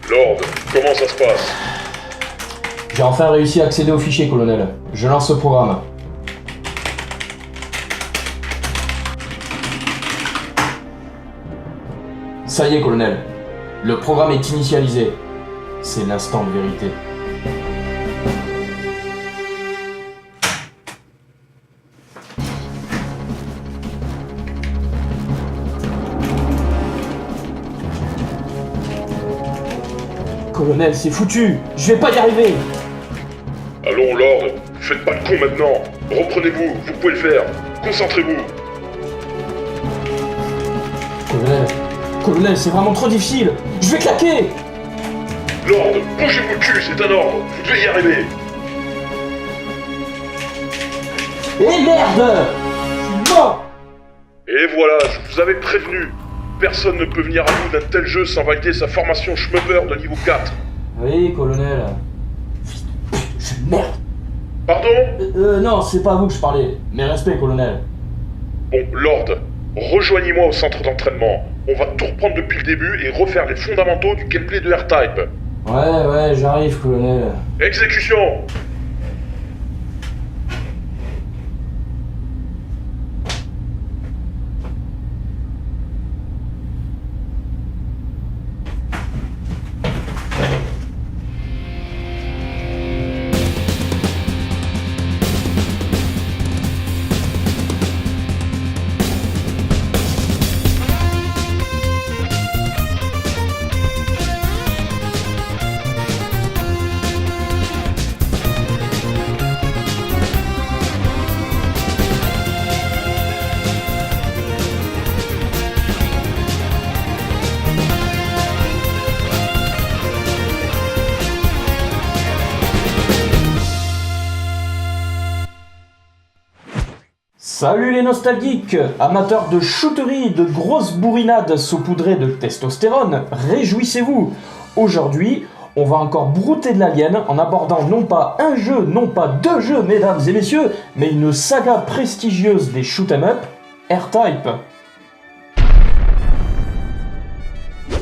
Lord, comment ça se passe? J'ai enfin réussi à accéder au fichier, colonel. Je lance le programme. Ça y est, colonel. Le programme est initialisé. C'est l'instant de vérité. Colonel, c'est foutu. Je vais pas y arriver. Allons, Lord, faites pas le con maintenant. Reprenez-vous, vous pouvez le faire. Concentrez-vous. Colonel, c'est vraiment trop difficile. Je vais claquer. Lord, bougez-vous le cul, c'est un ordre. Vous devez y arriver. Eh merde! Je suis mort! Et voilà, je vous avais prévenu. Personne ne peut venir à bout d'un tel jeu sans valider sa formation Schmupper de niveau 4. Oui, colonel. Merde! Pardon? Non, c'est pas à vous que je parlais. Mes respects, colonel. Bon, Lord, rejoignez-moi au centre d'entraînement. On va tout reprendre depuis le début et refaire les fondamentaux du gameplay de R-Type. Ouais, j'arrive, colonel. Exécution! Salut les nostalgiques, amateurs de shooterie, de grosses bourrinades saupoudrées de testostérone, réjouissez-vous. Aujourd'hui, on va encore brouter de l'alien en abordant non pas un jeu, non pas deux jeux, mesdames et messieurs, mais une saga prestigieuse des shoot'em up, R-Type.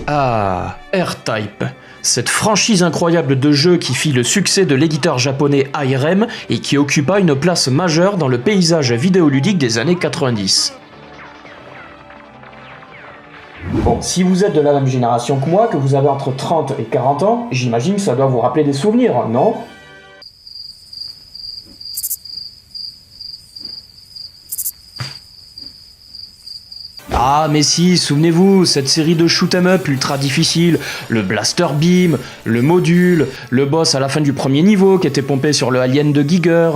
Ah, R-Type. Cette franchise incroyable de jeux qui fit le succès de l'éditeur japonais ARM et qui occupa une place majeure dans le paysage vidéoludique des années 90. Bon, si vous êtes de la même génération que moi, que vous avez entre 30 et 40 ans, j'imagine que ça doit vous rappeler des souvenirs, non ? Ah mais si, souvenez-vous, cette série de shoot'em up ultra difficile, le Blaster Beam, le module, le boss à la fin du premier niveau qui était pompé sur le alien de Giger.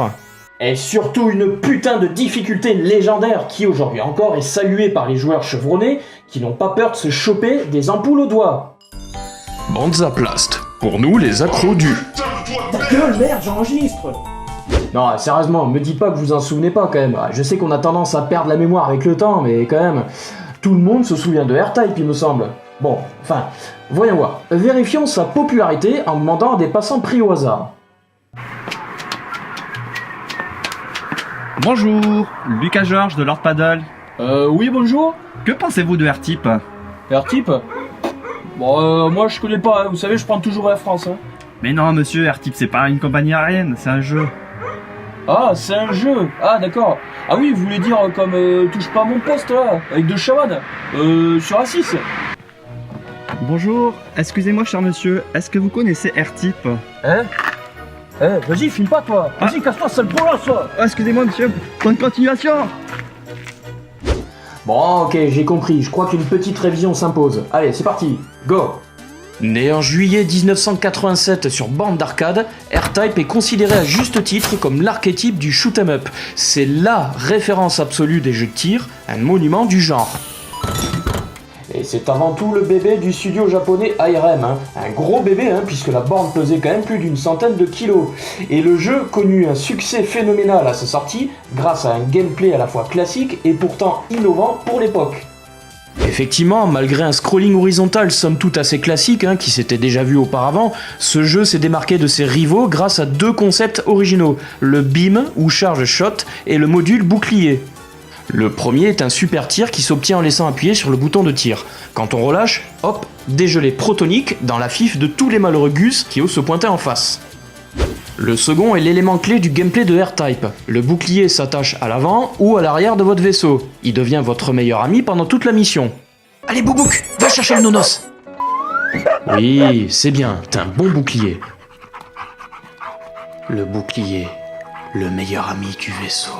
Et surtout une putain de difficulté légendaire qui aujourd'hui encore est saluée par les joueurs chevronnés qui n'ont pas peur de se choper des ampoules aux doigts. Banzaplast, pour nous les accros du... Ta gueule, merde, j'enregistre. Non, sérieusement, me dites pas que vous en souvenez pas quand même. Je sais qu'on a tendance à perdre la mémoire avec le temps, mais quand même, tout le monde se souvient de R-Type, il me semble. Bon, enfin, voyons voir. Vérifions sa popularité en demandant à des passants pris au hasard. Bonjour, Lucas Georges de Lord Paddle. Oui, bonjour. Que pensez-vous de R-Type? R-Type? Bon, moi je connais pas, vous savez, je prends toujours Air France. Mais non monsieur, R-Type c'est pas une compagnie aérienne, c'est un jeu. Ah, c'est un jeu. Ah, d'accord. Ah oui, vous voulez dire comme touche pas à mon poste là, avec deux chaman sur A6. Bonjour, excusez-moi cher monsieur, est-ce que vous connaissez R-Type? Hein? Vas-y, filme pas toi. Vas-y, casse-toi, sale boulot, ça. Oh, excusez-moi monsieur, bonne continuation. Bon, ok, j'ai compris. Je crois qu'une petite révision s'impose. Allez, c'est parti. Go. Né en juillet 1987 sur bande d'arcade, R-Type est considéré à juste titre comme l'archétype du shoot'em up. C'est LA référence absolue des jeux de tir, un monument du genre. Et c'est avant tout le bébé du studio japonais ARM, un gros bébé puisque la borne pesait quand même plus d'une centaine de kilos. Et le jeu connut un succès phénoménal à sa sortie grâce à un gameplay à la fois classique et pourtant innovant pour l'époque. Effectivement, malgré un scrolling horizontal somme toute assez classique, qui s'était déjà vu auparavant, ce jeu s'est démarqué de ses rivaux grâce à 2 concepts originaux, le beam ou charge shot et le module bouclier. Le premier est un super tir qui s'obtient en laissant appuyer sur le bouton de tir. Quand on relâche, hop, dégelé protonique dans la fif de tous les malheureux gus qui osent se pointer en face. Le second est l'élément clé du gameplay de R-Type. Le bouclier s'attache à l'avant ou à l'arrière de votre vaisseau. Il devient votre meilleur ami pendant toute la mission. Allez Boubouk, va chercher le nonos. Oui, c'est bien, t'as un bon bouclier. Le bouclier, le meilleur ami du vaisseau.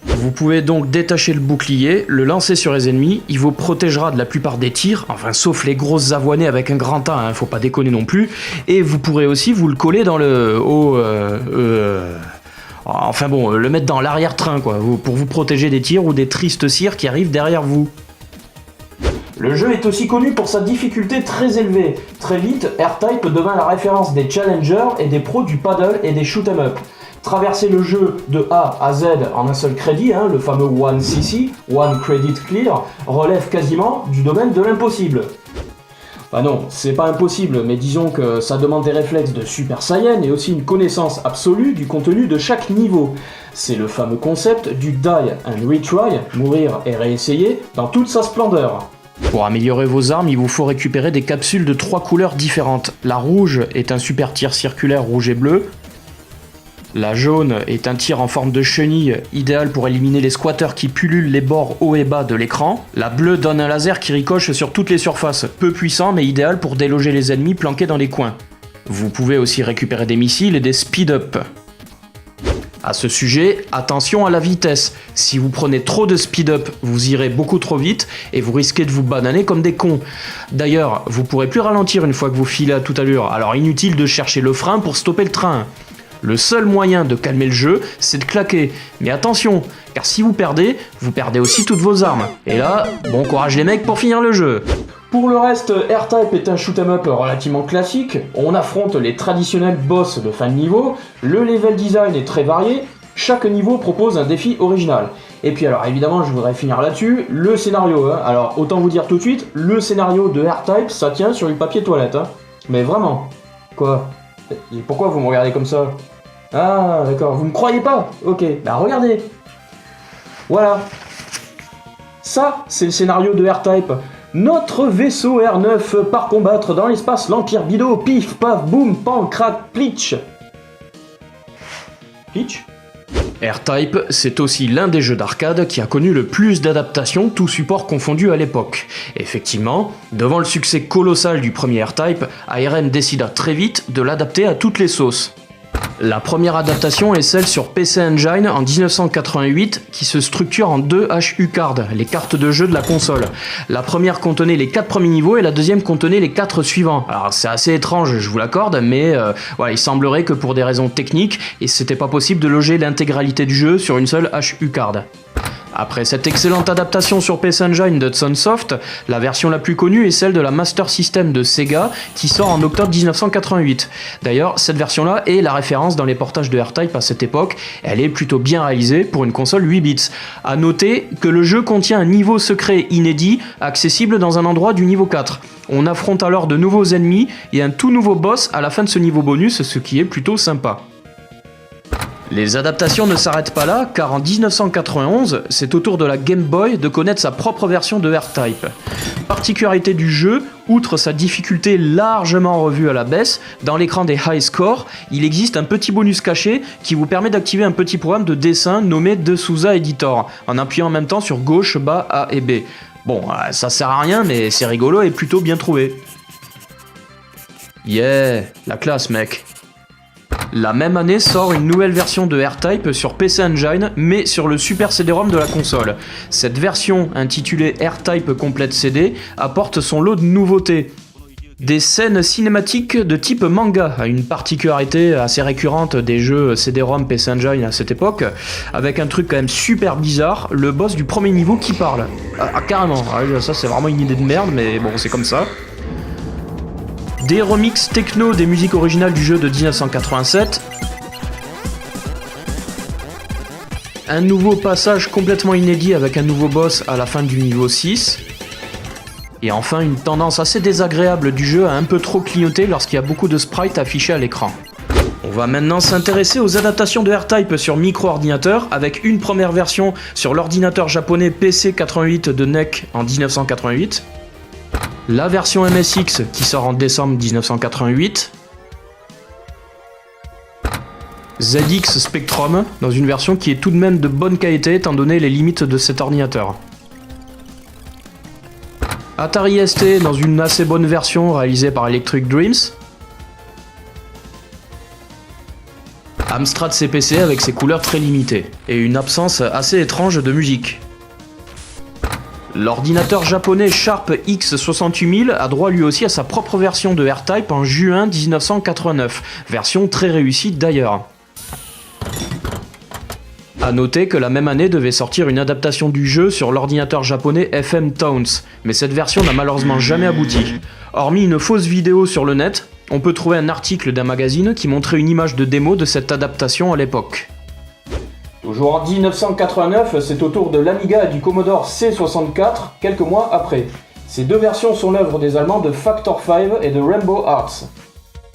Vous pouvez donc détacher le bouclier, le lancer sur les ennemis, il vous protégera de la plupart des tirs, enfin sauf les grosses avoinées avec un grand A, faut pas déconner non plus, et vous pourrez aussi vous le coller dans le le mettre dans l'arrière-train quoi, pour vous protéger des tirs ou des tristes cires qui arrivent derrière vous. Le jeu est aussi connu pour sa difficulté très élevée. Très vite, R-Type devint la référence des challengers et des pros du paddle et des shoot 'em up. Traverser le jeu de A à Z en un seul crédit, le fameux One CC, One Credit Clear, relève quasiment du domaine de l'impossible. Bah non, c'est pas impossible, mais disons que ça demande des réflexes de Super Saiyan et aussi une connaissance absolue du contenu de chaque niveau. C'est le fameux concept du die and retry, mourir et réessayer, dans toute sa splendeur. Pour améliorer vos armes, il vous faut récupérer des capsules de 3 couleurs différentes. La rouge est un super tir circulaire rouge et bleu. La jaune est un tir en forme de chenille, idéal pour éliminer les squatters qui pullulent les bords haut et bas de l'écran. La bleue donne un laser qui ricoche sur toutes les surfaces, peu puissant mais idéal pour déloger les ennemis planqués dans les coins. Vous pouvez aussi récupérer des missiles et des speed-up. À ce sujet, attention à la vitesse. Si vous prenez trop de speed-up, vous irez beaucoup trop vite et vous risquez de vous bananer comme des cons. D'ailleurs, vous pourrez plus ralentir une fois que vous filez à toute allure, alors inutile de chercher le frein pour stopper le train. Le seul moyen de calmer le jeu, c'est de claquer. Mais attention, car si vous perdez aussi toutes vos armes. Et là, bon courage les mecs pour finir le jeu. Pour le reste, R-Type est un shoot'em up relativement classique. On affronte les traditionnels boss de fin de niveau. Le level design est très varié. Chaque niveau propose un défi original. Et puis alors évidemment, je voudrais finir là-dessus, le scénario. Alors autant vous dire tout de suite, le scénario de R-Type, ça tient sur du papier toilette. Mais vraiment. Quoi ? Et pourquoi vous me regardez comme ça ? Ah, d'accord, vous me croyez pas ? Ok, bah regardez. Voilà. Ça, c'est le scénario de R-Type. Notre vaisseau R9 part combattre dans l'espace l'Empire Bido, pif, paf, boum, pan, crac, plitch. Plitch ? R-Type, c'est aussi l'un des jeux d'arcade qui a connu le plus d'adaptations, tous supports confondus à l'époque. Effectivement, devant le succès colossal du premier R-Type, ARM décida très vite de l'adapter à toutes les sauces. La première adaptation est celle sur PC Engine en 1988 qui se structure en 2 HU cards, les cartes de jeu de la console. La première contenait les 4 premiers niveaux et la deuxième contenait les 4 suivants. Alors c'est assez étrange, je vous l'accorde, mais il semblerait que pour des raisons techniques, c'était pas possible de loger l'intégralité du jeu sur une seule HU card. Après cette excellente adaptation sur PC Engine de Sunsoft, la version la plus connue est celle de la Master System de Sega qui sort en octobre 1988. D'ailleurs, cette version-là est la référence dans les portages de R-Type à cette époque, elle est plutôt bien réalisée pour une console 8 bits. A noter que le jeu contient un niveau secret inédit, accessible dans un endroit du niveau 4. On affronte alors de nouveaux ennemis et un tout nouveau boss à la fin de ce niveau bonus, ce qui est plutôt sympa. Les adaptations ne s'arrêtent pas là, car en 1991, c'est au tour de la Game Boy de connaître sa propre version de R-Type. Particularité du jeu, outre sa difficulté largement revue à la baisse, dans l'écran des high scores, il existe un petit bonus caché qui vous permet d'activer un petit programme de dessin nommé DeSouza Editor, en appuyant en même temps sur gauche, bas, A et B. Bon, ça sert à rien, mais c'est rigolo et plutôt bien trouvé. Yeah, la classe mec. La même année sort une nouvelle version de R-Type sur PC Engine, mais sur le Super CD-ROM de la console. Cette version, intitulée R-Type Complete CD, apporte son lot de nouveautés. Des scènes cinématiques de type manga, une particularité assez récurrente des jeux CD-ROM PC Engine à cette époque, avec un truc quand même super bizarre, le boss du premier niveau qui parle. Ah carrément, ça c'est vraiment une idée de merde, mais bon c'est comme ça. Des remixes techno des musiques originales du jeu de 1987. Un nouveau passage complètement inédit avec un nouveau boss à la fin du niveau 6. Et enfin une tendance assez désagréable du jeu à un peu trop clignoter lorsqu'il y a beaucoup de sprites affichés à l'écran. On va maintenant s'intéresser aux adaptations de R-Type sur micro-ordinateur avec une première version sur l'ordinateur japonais PC88 de NEC en 1988, la version MSX qui sort en décembre 1988, ZX Spectrum dans une version qui est tout de même de bonne qualité étant donné les limites de cet ordinateur. Atari ST dans une assez bonne version réalisée par Electric Dreams. Amstrad CPC avec ses couleurs très limitées et une absence assez étrange de musique. L'ordinateur japonais Sharp X68000 a droit lui aussi à sa propre version de R-Type en juin 1989, version très réussie d'ailleurs. A noter que la même année devait sortir une adaptation du jeu sur l'ordinateur japonais FM Towns, mais cette version n'a malheureusement jamais abouti. Hormis une fausse vidéo sur le net, on peut trouver un article d'un magazine qui montrait une image de démo de cette adaptation à l'époque. Toujours en 1989, c'est au tour de l'Amiga et du Commodore C64, quelques mois après. Ces deux versions sont l'œuvre des Allemands de Factor 5 et de Rainbow Arts.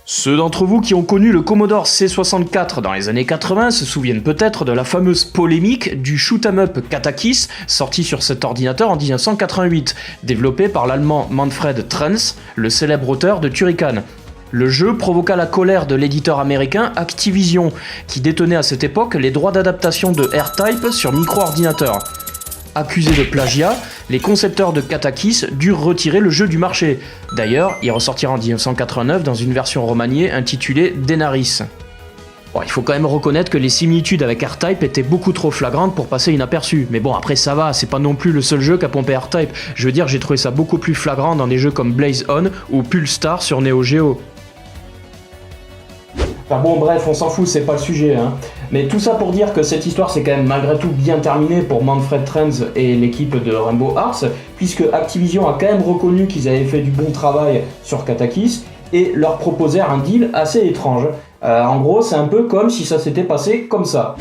Ceux d'entre vous qui ont connu le Commodore C64 dans les années 80 se souviennent peut-être de la fameuse polémique du shoot'em up Katakis sorti sur cet ordinateur en 1988, développé par l'allemand Manfred Trenz, le célèbre auteur de Turrican. Le jeu provoqua la colère de l'éditeur américain Activision, qui détenait à cette époque les droits d'adaptation de R-Type sur micro-ordinateur. Accusés de plagiat, les concepteurs de Katakis durent retirer le jeu du marché. D'ailleurs, il ressortira en 1989 dans une version remaniée intitulée Denaris. Bon, il faut quand même reconnaître que les similitudes avec R-Type étaient beaucoup trop flagrantes pour passer inaperçues. Mais bon, après ça va, c'est pas non plus le seul jeu qu'a pompé R-Type. Je veux dire, j'ai trouvé ça beaucoup plus flagrant dans des jeux comme Blaze On ou Pulstar sur Neo Geo. Enfin bon, bref, on s'en fout, c'est pas le sujet, hein. Mais tout ça pour dire que cette histoire c'est quand même malgré tout bien terminée pour Manfred Trenz et l'équipe de Rainbow Arts, puisque Activision a quand même reconnu qu'ils avaient fait du bon travail sur Katakis et leur proposèrent un deal assez étrange. En gros, c'est un peu comme si ça s'était passé comme ça.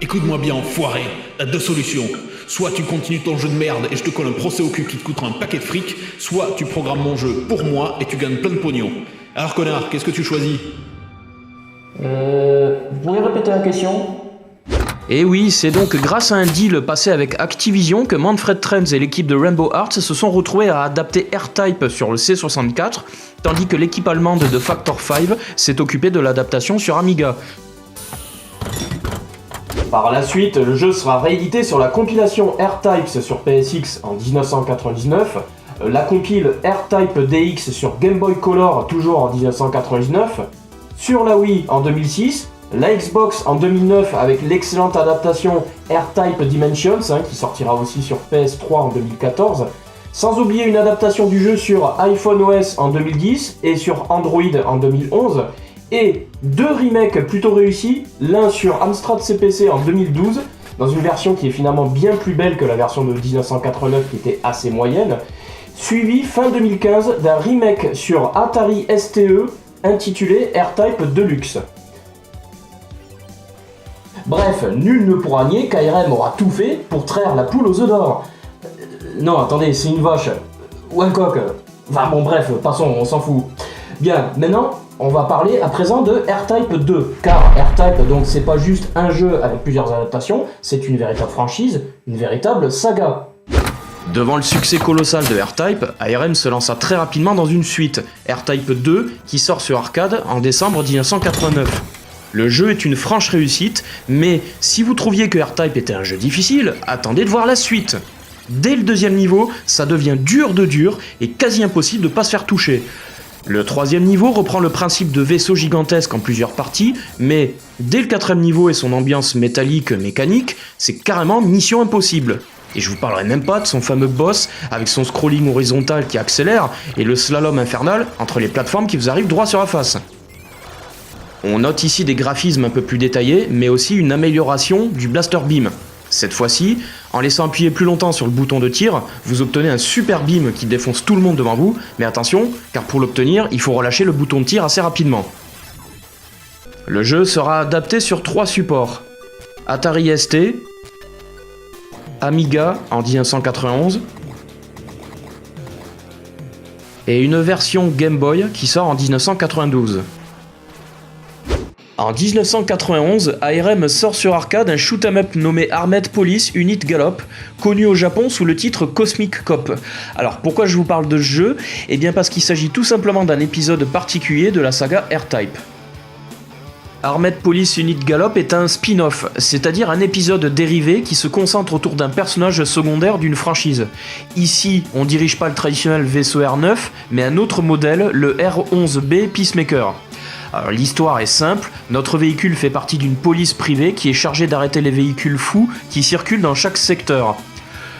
Écoute-moi bien, enfoiré, t'as deux solutions. Soit tu continues ton jeu de merde et je te colle un procès au cul qui te coûtera un paquet de fric, soit tu programmes mon jeu pour moi et tu gagnes plein de pognon. Alors connard, qu'est-ce que tu choisis ? Vous pouvez répéter la question ? Et oui, c'est donc grâce à un deal passé avec Activision que Manfred Trenz et l'équipe de Rainbow Arts se sont retrouvés à adapter R-Type sur le C64, tandis que l'équipe allemande de Factor 5 s'est occupée de l'adaptation sur Amiga. Par la suite, le jeu sera réédité sur la compilation R-Types sur PSX en 1999, la compile R-Type DX sur Game Boy Color toujours en 1999, sur la Wii en 2006, la Xbox en 2009 avec l'excellente adaptation R-Type Dimensions qui sortira aussi sur PS3 en 2014, sans oublier une adaptation du jeu sur iPhone OS en 2010 et sur Android en 2011, et deux remakes plutôt réussis, l'un sur Amstrad CPC en 2012, dans une version qui est finalement bien plus belle que la version de 1989 qui était assez moyenne, suivi fin 2015 d'un remake sur Atari STE intitulé R-Type Deluxe. Bref, nul ne pourra nier qu'ARM aura tout fait pour traire la poule aux œufs d'or. Non, attendez, c'est une vache. Ou un coq. Enfin bon bref, passons, on s'en fout. Bien, maintenant, on va parler à présent de R-Type 2, car R-Type, donc c'est pas juste un jeu avec plusieurs adaptations, c'est une véritable franchise, une véritable saga. Devant le succès colossal de R-Type, ARM se lança très rapidement dans une suite, R-Type 2, qui sort sur arcade en décembre 1989. Le jeu est une franche réussite, mais si vous trouviez que R-Type était un jeu difficile, attendez de voir la suite. Dès le deuxième niveau, ça devient dur de dur et quasi impossible de pas se faire toucher. Le troisième niveau reprend le principe de vaisseau gigantesque en plusieurs parties, mais dès le quatrième niveau et son ambiance métallique mécanique, c'est carrément mission impossible. Et je vous parlerai même pas de son fameux boss avec son scrolling horizontal qui accélère et le slalom infernal entre les plateformes qui vous arrivent droit sur la face. On note ici des graphismes un peu plus détaillés, mais aussi une amélioration du Blaster Beam. Cette fois-ci, en laissant appuyer plus longtemps sur le bouton de tir, vous obtenez un super beam qui défonce tout le monde devant vous, mais attention, car pour l'obtenir, il faut relâcher le bouton de tir assez rapidement. Le jeu sera adapté sur 3 supports. Atari ST, Amiga en 1991 et une version Game Boy qui sort en 1992. En 1991, ARM sort sur arcade un shoot'em up nommé Armed Police Unit Gallop, connu au Japon sous le titre Cosmic Cop. Alors pourquoi je vous parle de ce jeu ? Eh bien parce qu'il s'agit tout simplement d'un épisode particulier de la saga R-Type. Armed Police Unit Gallop est un spin-off, c'est-à-dire un épisode dérivé qui se concentre autour d'un personnage secondaire d'une franchise. Ici, on dirige pas le traditionnel vaisseau R9, mais un autre modèle, le R11B Peacemaker. Alors, l'histoire est simple, notre véhicule fait partie d'une police privée qui est chargée d'arrêter les véhicules fous qui circulent dans chaque secteur.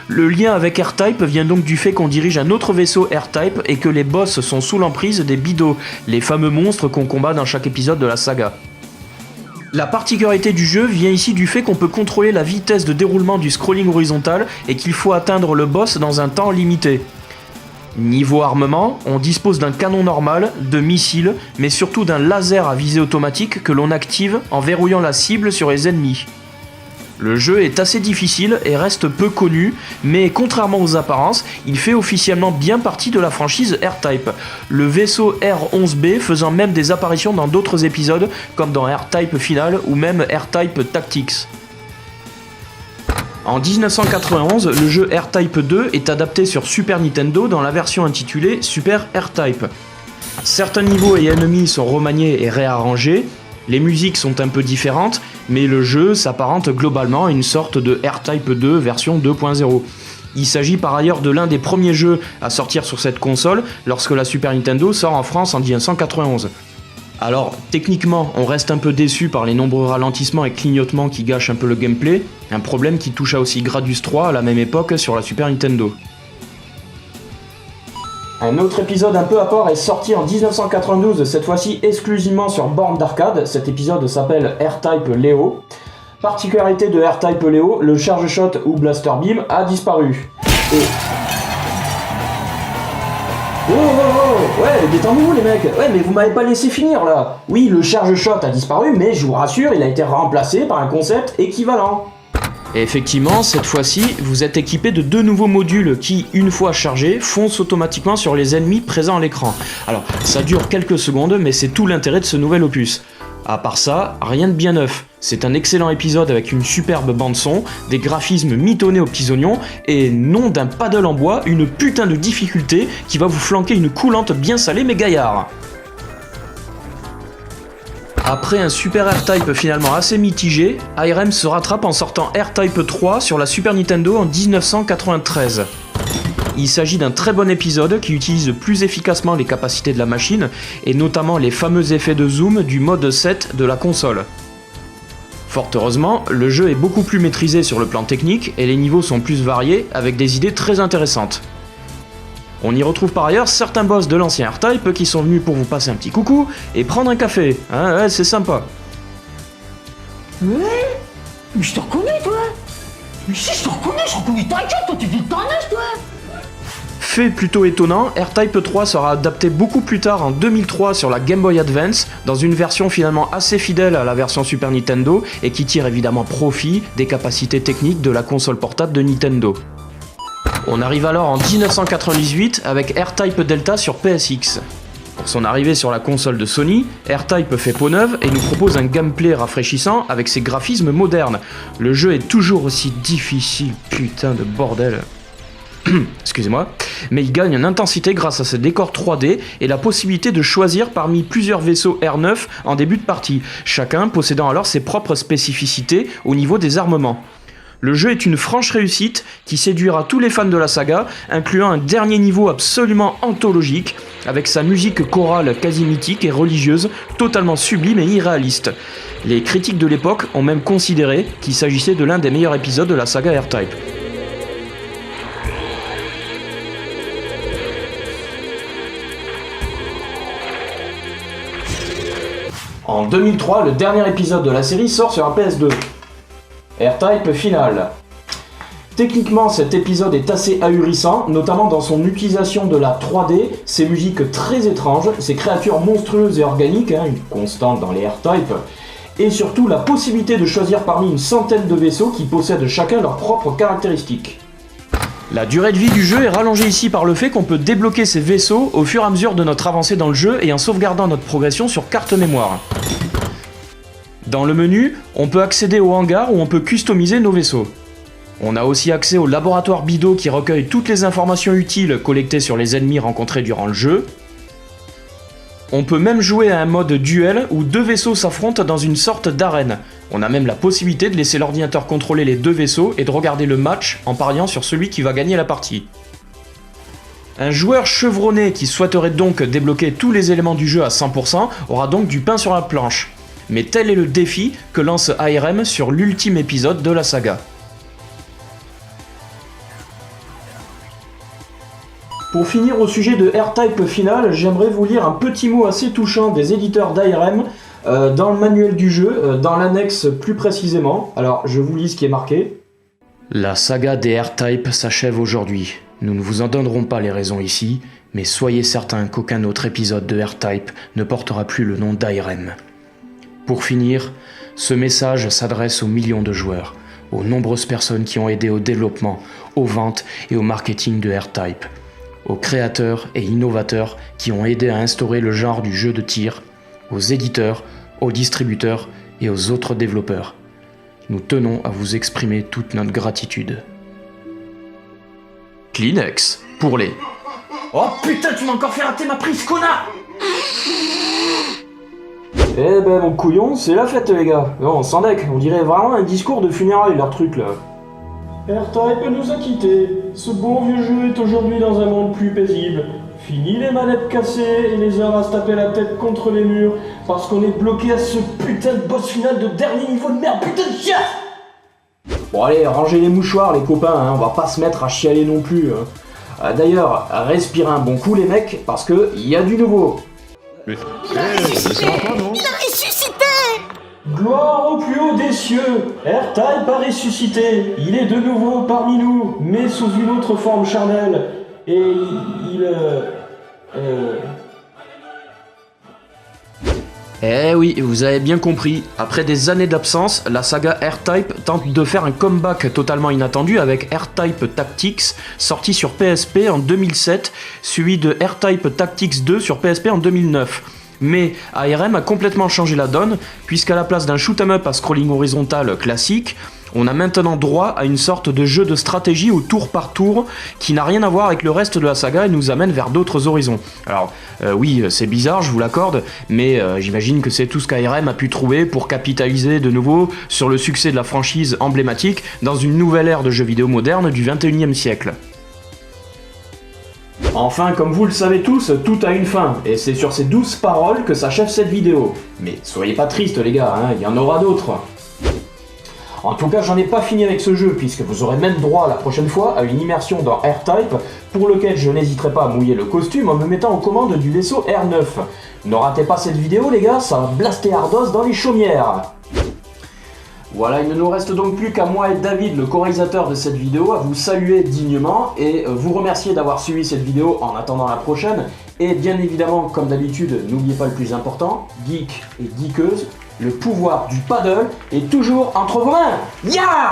Le lien avec R-Type vient donc du fait qu'on dirige un autre vaisseau R-Type et que les boss sont sous l'emprise des Bidos, les fameux monstres qu'on combat dans chaque épisode de la saga. La particularité du jeu vient ici du fait qu'on peut contrôler la vitesse de déroulement du scrolling horizontal et qu'il faut atteindre le boss dans un temps limité. Niveau armement, on dispose d'un canon normal, de missiles, mais surtout d'un laser à visée automatique que l'on active en verrouillant la cible sur les ennemis. Le jeu est assez difficile et reste peu connu, mais contrairement aux apparences, il fait officiellement bien partie de la franchise R-Type, le vaisseau R11B faisant même des apparitions dans d'autres épisodes comme dans R-Type Final ou même R-Type Tactics. En 1991, le jeu R-Type 2 est adapté sur Super Nintendo dans la version intitulée Super R-Type. Certains niveaux et ennemis sont remaniés et réarrangés, les musiques sont un peu différentes, mais le jeu s'apparente globalement à une sorte de R-Type 2 version 2.0. Il s'agit par ailleurs de l'un des premiers jeux à sortir sur cette console lorsque la Super Nintendo sort en France en 1991. Alors, techniquement, on reste un peu déçu par les nombreux ralentissements et clignotements qui gâchent un peu le gameplay, un problème qui toucha aussi Gradius 3 à la même époque sur la Super Nintendo. Un autre épisode un peu à part est sorti en 1992, cette fois-ci exclusivement sur borne d'arcade. Cet épisode s'appelle R-Type Leo. Particularité de R-Type Leo, le Charge Shot ou Blaster Beam a disparu. Et... Oh, ouais, détendez-vous les mecs. Ouais, mais vous m'avez pas laissé finir là. Oui, le Charge Shot a disparu, mais je vous rassure, il a été remplacé par un concept équivalent. Et effectivement, cette fois-ci, vous êtes équipé de 2 nouveaux modules qui, une fois chargés, foncent automatiquement sur les ennemis présents à l'écran. Alors, ça dure quelques secondes, mais c'est tout l'intérêt de ce nouvel opus. À part ça, rien de bien neuf. C'est un excellent épisode avec une superbe bande-son, des graphismes mitonnés aux petits oignons, et non d'un paddle en bois, une putain de difficulté qui va vous flanquer une coulante bien salée mais gaillard. Après un Super R-Type finalement assez mitigé, ARM se rattrape en sortant R-Type 3 sur la Super Nintendo en 1993. Il s'agit d'un très bon épisode qui utilise plus efficacement les capacités de la machine, et notamment les fameux effets de zoom du mode 7 de la console. Fort heureusement, le jeu est beaucoup plus maîtrisé sur le plan technique, et les niveaux sont plus variés, avec des idées très intéressantes. On y retrouve par ailleurs certains boss de l'ancien R-Type qui sont venus pour vous passer un petit coucou et prendre un café. Hein, ouais, c'est sympa. Ouais, mais je te reconnais, toi. Mais si, je te reconnais ta gueule, toi, tu vis de ta nez, toi. Fait plutôt étonnant, R-Type 3 sera adapté beaucoup plus tard en 2003 sur la Game Boy Advance, dans une version finalement assez fidèle à la version Super Nintendo et qui tire évidemment profit des capacités techniques de la console portable de Nintendo. On arrive alors en 1998 avec R-Type Delta sur PSX. Pour son arrivée sur la console de Sony, R-Type fait peau neuve et nous propose un gameplay rafraîchissant avec ses graphismes modernes. Le jeu est toujours aussi difficile, putain de bordel. Excusez-moi, mais il gagne en intensité grâce à ses décors 3D et la possibilité de choisir parmi plusieurs vaisseaux R9 en début de partie, chacun possédant alors ses propres spécificités au niveau des armements. Le jeu est une franche réussite qui séduira tous les fans de la saga, incluant un dernier niveau absolument anthologique, avec sa musique chorale quasi mythique et religieuse, totalement sublime et irréaliste. Les critiques de l'époque ont même considéré qu'il s'agissait de l'un des meilleurs épisodes de la saga R-Type. En 2003, le dernier épisode de la série sort sur un PS2. R-Type Final. Techniquement, cet épisode est assez ahurissant, notamment dans son utilisation de la 3D, ses musiques très étranges, ses créatures monstrueuses et organiques, une constante dans les R-Type, et surtout la possibilité de choisir parmi une centaine de vaisseaux qui possèdent chacun leurs propres caractéristiques. La durée de vie du jeu est rallongée ici par le fait qu'on peut débloquer ces vaisseaux au fur et à mesure de notre avancée dans le jeu et en sauvegardant notre progression sur carte mémoire. Dans le menu, on peut accéder au hangar où on peut customiser nos vaisseaux. On a aussi accès au laboratoire Bido qui recueille toutes les informations utiles collectées sur les ennemis rencontrés durant le jeu. On peut même jouer à un mode duel où deux vaisseaux s'affrontent dans une sorte d'arène. On a même la possibilité de laisser l'ordinateur contrôler les deux vaisseaux et de regarder le match en pariant sur celui qui va gagner la partie. Un joueur chevronné qui souhaiterait donc débloquer tous les éléments du jeu à 100% aura donc du pain sur la planche. Mais tel est le défi que lance ARM sur l'ultime épisode de la saga. Pour finir au sujet de R-Type final, j'aimerais vous lire un petit mot assez touchant des éditeurs d'ARM dans le manuel du jeu, dans l'annexe plus précisément. Alors je vous lis ce qui est marqué. La saga des R-Type s'achève aujourd'hui. Nous ne vous en donnerons pas les raisons ici, mais soyez certains qu'aucun autre épisode de R-Type ne portera plus le nom d'ARM. Pour finir, ce message s'adresse aux millions de joueurs, aux nombreuses personnes qui ont aidé au développement, aux ventes et au marketing de R-Type, aux créateurs et innovateurs qui ont aidé à instaurer le genre du jeu de tir, aux éditeurs, aux distributeurs et aux autres développeurs. Nous tenons à vous exprimer toute notre gratitude. Kleenex, pour les... Oh putain, tu m'as encore fait rater ma prise, connard! Eh ben mon couillon, c'est la fête les gars. Non, on s'en deck, on dirait vraiment un discours de funérailles leur truc là. R-Type nous a quittés. Ce bon vieux jeu est aujourd'hui dans un monde plus paisible. Fini les manettes cassées et les heures à se taper la tête contre les murs parce qu'on est bloqué à ce putain de boss final de dernier niveau de merde, putain de chien. Bon allez, rangez les mouchoirs les copains, on va pas se mettre à chialer non plus. D'ailleurs, respirez un bon coup les mecs parce que y a du nouveau. Mais ça va pas, non? Il a ressuscité! Gloire au plus haut des cieux, R-Type a ressuscité, il est de nouveau parmi nous, mais sous une autre forme charnelle, et Eh oui, vous avez bien compris, après des années d'absence, la saga R-Type tente de faire un comeback totalement inattendu avec R-Type Tactics, sorti sur PSP en 2007, suivi de R-Type Tactics 2 sur PSP en 2009. Mais ARM a complètement changé la donne, puisqu'à la place d'un shoot'em up à scrolling horizontal classique, on a maintenant droit à une sorte de jeu de stratégie au tour par tour qui n'a rien à voir avec le reste de la saga et nous amène vers d'autres horizons. Alors oui, c'est bizarre, je vous l'accorde, mais j'imagine que c'est tout ce qu'ARM a pu trouver pour capitaliser de nouveau sur le succès de la franchise emblématique dans une nouvelle ère de jeux vidéo modernes du 21e siècle. Enfin, comme vous le savez tous, tout a une fin, et c'est sur ces douces paroles que s'achève cette vidéo. Mais soyez pas tristes les gars, il y en aura d'autres. En tout cas, j'en ai pas fini avec ce jeu, puisque vous aurez même droit la prochaine fois à une immersion dans R-Type, pour lequel je n'hésiterai pas à mouiller le costume en me mettant aux commandes du vaisseau R9. Ne ratez pas cette vidéo les gars, ça va blaster Ardos dans les chaumières. Voilà, il ne nous reste donc plus qu'à moi et David, le co-réalisateur de cette vidéo, à vous saluer dignement et vous remercier d'avoir suivi cette vidéo en attendant la prochaine. Et bien évidemment, comme d'habitude, n'oubliez pas le plus important, geek et geekeuse, le pouvoir du paddle est toujours entre vos mains. Yeah!